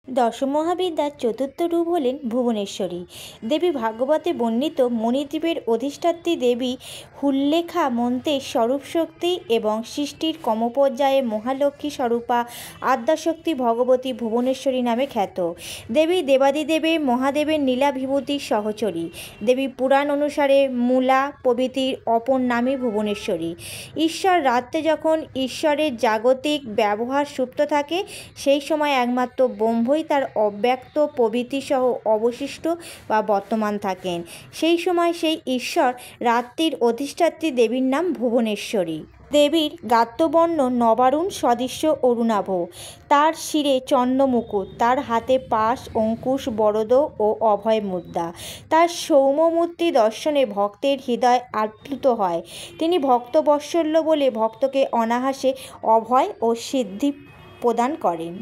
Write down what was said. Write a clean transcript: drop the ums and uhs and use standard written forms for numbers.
দশম মহাবিদ্যার চতুর্থ রূপ হলেন ভুবনেশ্বরী দেবী। ভাগবতে বর্ণিত মণিদ্বীপের অধিষ্ঠাত্রী দেবী হুল্লেখা মন্ত্রের স্বরূপ শক্তি এবং সৃষ্টির কর্মপর্যায়ে মহালক্ষ্মী স্বরূপা আদ্যাশক্তি ভগবতী ভুবনেশ্বরী নামে খ্যাত। দেবী দেবাদিদেবের মহাদেবের নীলা বিভূতির সহচরী। দেবী পুরাণ অনুসারে মূলা প্রভৃতির অপর নামই ভুবনেশ্বরী। ঈশ্বর রাত্রে যখন ঈশ্বরের জাগতিক ব্যবহার সুপ্ত থাকে, সেই সময় একমাত্র ব্রহ্মই তার অব্যক্ত প্রভৃতি সহ অবশিষ্ট বা বর্তমান থাকেন। সেই সময় সেই ঈশ্বর রাত্রির অধিষ্ঠাত্রী দেবীর নাম ভুবনেশ্বরী। দেবীর গাত্রবর্ণ নবারুণ সদৃশ্য অরুণাভ, তার শিরে চন্দ্রমুকুট, তার হাতে পাশ, অঙ্কুশ, বরদ ও অভয় মুদ্রা। তার সৌম্যমূর্তি দর্শনে ভক্তের হৃদয় আপ্লুত হয়। তিনি ভক্তবৎসল্য বলে ভক্তকে অনায়াসে অভয় ও সিদ্ধি প্রদান করেন।